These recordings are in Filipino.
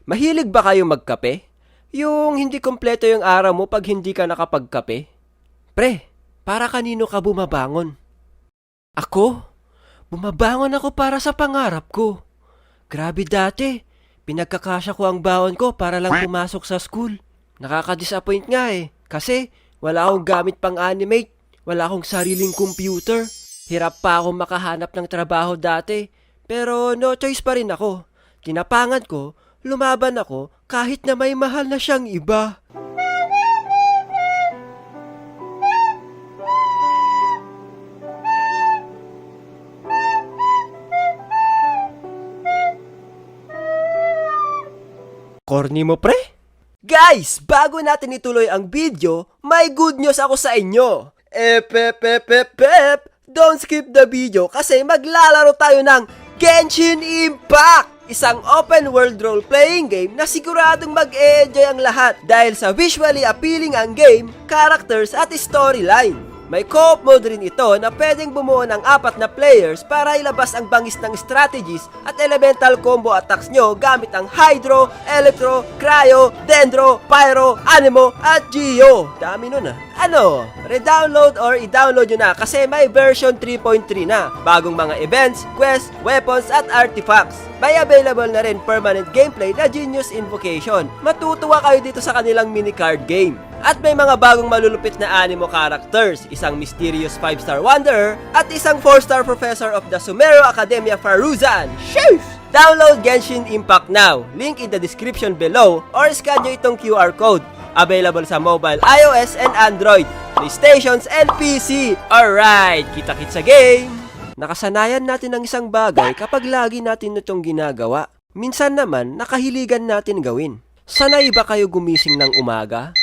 Mahilig ba kayo magkape? Yung hindi kompleto yung araw mo pag hindi ka nakapagkape? Pre, para kanino ka bumabangon? Ako? Bumabangon ako para sa pangarap ko. Grabe dati, pinagkakasya ko ang baon ko para lang pumasok sa school. Nakaka-disappoint nga kasi wala akong gamit pang animate, wala akong sariling computer. Hirap pa akong makahanap ng trabaho dati, pero no choice pa rin ako. Tinapangan ko, lumaban ako kahit na may mahal na siyang iba. Corny mo, pre? Guys, bago natin ituloy ang video, may good news ako sa inyo. Don't skip the video kasi maglalaro tayo ng Genshin Impact! Isang open world role-playing game na siguradong mag-e-enjoy ang lahat dahil sa visually appealing ang game, characters at storyline. May co-op mode rin ito na pwedeng bumuo ng 4 na players para ilabas ang bangis ng strategies at elemental combo attacks nyo gamit ang Hydro, Electro, Cryo, Dendro, Pyro, Anemo at Geo. Dami nun Ano? Redownload or i-download nyo na kasi may version 3.3 na. Bagong mga events, quests, weapons at artifacts. May available na rin permanent gameplay na Genius Invocation. Matutuwa kayo dito sa kanilang mini-card game. At may mga bagong malulupit na animo characters, isang mysterious 5-star wanderer, at isang 4-star professor of the Sumero Academia Faruzan. Sheesh! Download Genshin Impact now. Link in the description below or scan nyo itong QR code. Available sa mobile, iOS, and Android, PlayStations, and PC. Alright, kita-kits sa game! Nakasanayan natin ang isang bagay kapag lagi natin itong ginagawa. Minsan naman, nakahiligan natin gawin. Sanay ba kayo gumising ng umaga?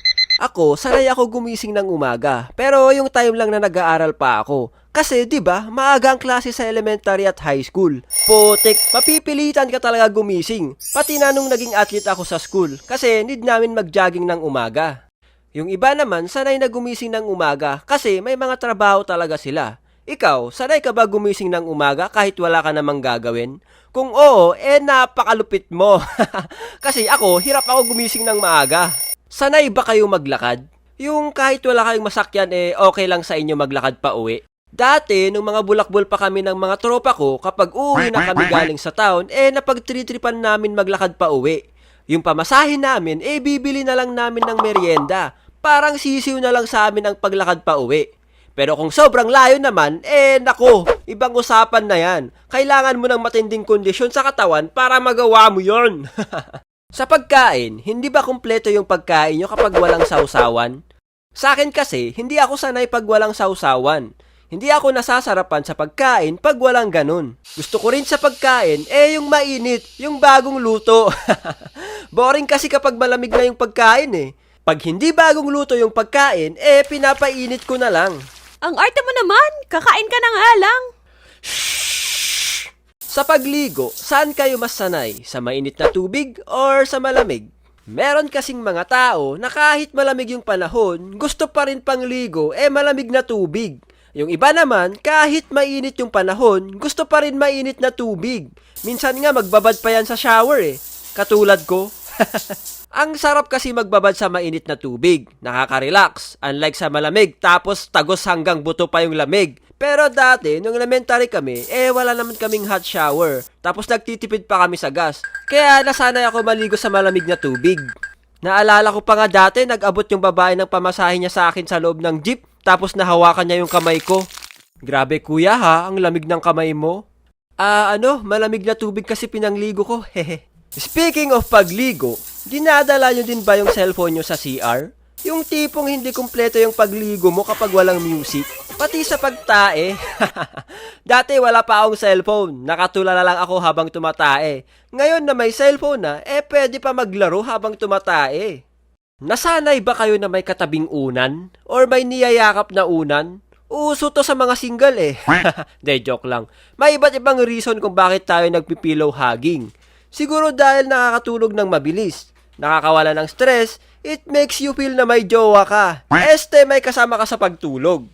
Ako, sanay ako gumising ng umaga. Pero yung time lang na nag-aaral pa ako. Kasi, di ba, maaga ang klase sa elementary at high school. Putik, mapipilitan ka talaga gumising. Pati na nung naging athlete ako sa school. Kasi, need namin mag-jogging ng umaga. Yung iba naman, sanay na gumising ng umaga. Kasi, may mga trabaho talaga sila. Ikaw, sanay ka ba gumising ng umaga kahit wala ka namang gagawin? Kung oo, napakalupit mo. Kasi ako, hirap ako gumising ng maaga. Sanay ba kayo maglakad? Yung kahit wala kayong masakyan, okay lang sa inyo maglakad pa uwi? Dati, nung mga bulakbol pa kami ng mga tropa ko, kapag uuwi na kami galing sa town, napagtritripan namin maglakad pa uwi. Yung pamasahin namin, bibili na lang namin ng merienda. Parang sisiw na lang sa amin ang paglakad pa uwi. Pero kung sobrang layo naman, nako, ibang usapan na yan. Kailangan mo ng matinding kondisyon sa katawan para magawa mo yon. Sa pagkain, hindi ba kumpleto yung pagkain nyo kapag walang sausawan? Sa akin kasi, hindi ako sanay pag walang sausawan. Hindi ako nasasarapan sa pagkain pag walang ganun. Gusto ko rin sa pagkain, yung mainit, yung bagong luto. Boring kasi kapag malamig na yung pagkain Pag hindi bagong luto yung pagkain, pinapainit ko na lang. Ang arte mo naman, kakain ka na nga lang. Sa pagligo, saan kayo mas sanay? Sa mainit na tubig or sa malamig? Meron kasing mga tao na kahit malamig yung panahon, gusto pa rin pangligo malamig na tubig. Yung iba naman, kahit mainit yung panahon, gusto pa rin mainit na tubig. Minsan nga magbabad pa yan sa shower Katulad ko. Ang sarap kasi magbabad sa mainit na tubig. Nakaka-relax. Unlike sa malamig, tapos tagos hanggang buto pa yung lamig. Pero dati, nung elementary kami, wala naman kaming hot shower. Tapos nagtitipid pa kami sa gas. Kaya nasanay ako maligo sa malamig na tubig. Naalala ko pa nga dati, nag-abot yung babae ng pamasahe niya sa akin sa loob ng jeep. Tapos nahawakan niya yung kamay ko. Grabe kuya ang lamig ng kamay mo. Malamig na tubig kasi pinangligo ko. Hehe. Speaking of pagligo, dinadala nyo din ba yung cellphone nyo sa CR? Yung tipong hindi kumpleto yung pagligo mo kapag walang music? Pati sa pagtae? Dati wala pa akong cellphone. Nakatulala lang ako habang tumatae. Ngayon na may cellphone na, pwede pa maglaro habang tumatae. Nasanay ba kayo na may katabing unan? Or may niyayakap na unan? Uso to sa mga single De, joke lang. May iba't ibang reason kung bakit tayo nagpipillow hugging. Siguro dahil nakakatulog ng mabilis, nakakawala ng stress, it makes you feel na may jowa ka. May kasama ka sa pagtulog.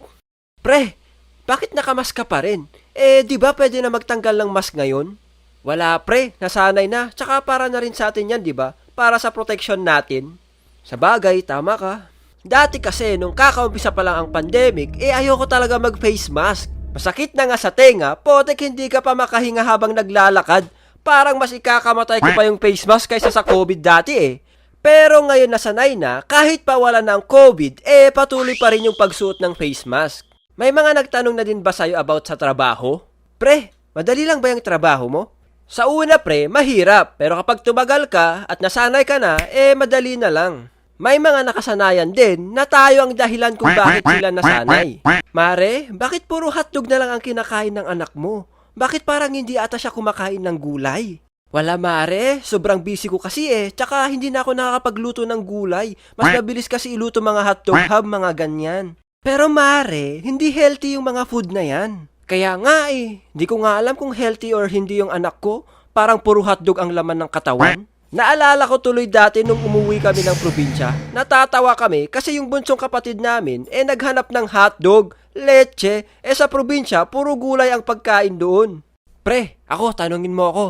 Pre, bakit nakamask ka pa rin? Di ba pwede na magtanggal ng mask ngayon? Wala pre, nasanay na. Tsaka para na rin sa atin yan, di ba? Para sa protection natin. Sa bagay, tama ka. Dati kasi, nung kakaumpisa pa lang ang pandemic, ayoko talaga mag-face mask. Masakit na nga sa tenga, potek hindi ka pa makahinga habang naglalakad. Parang mas ikakamatay ko pa yung face mask kaysa sa COVID dati Pero ngayon nasanay na, kahit pa wala ng COVID, patuloy pa rin yung pagsuot ng face mask. May mga nagtanong na din ba sa'yo about sa trabaho? Pre, madali lang ba yung trabaho mo? Sa una pre, mahirap. Pero kapag tumagal ka at nasanay ka na, madali na lang. May mga nakasanayan din na tayo ang dahilan kung bakit sila nasanay. Mare, bakit puro hotdog na lang ang kinakain ng anak mo? Bakit parang hindi ata siya kumakain ng gulay? Wala mare, sobrang busy ko kasi tsaka hindi na ako nakakapagluto ng gulay. Mas mabilis kasi iluto mga hotdog hub, mga ganyan. Pero mare, hindi healthy yung mga food na yan. Kaya nga di ko nga alam kung healthy or hindi yung anak ko. Parang puro hotdog ang laman ng katawan. Naalala ko tuloy dati nung umuwi kami ng probinsya. Natatawa kami kasi yung bunsong kapatid namin naghanap ng hotdog, leche, sa probinsya puro gulay ang pagkain doon. Pre, tanungin mo ako.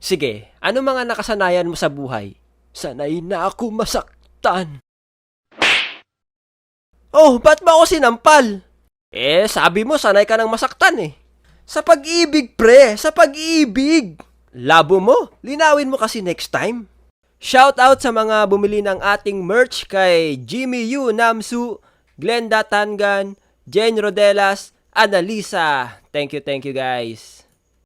Sige, ano mga nakasanayan mo sa buhay? Sanay na ako masaktan. Oh, ba't ba ako sinampal? Sabi mo sanay ka nang masaktan Sa pag-ibig pre, sa pag-ibig. Labo mo, linawin mo kasi next time. Shout out sa mga bumili ng ating merch kay Jimmy Yu Namsu, Glenda Tangan, Jen Rodelas, Annalisa. Thank you guys.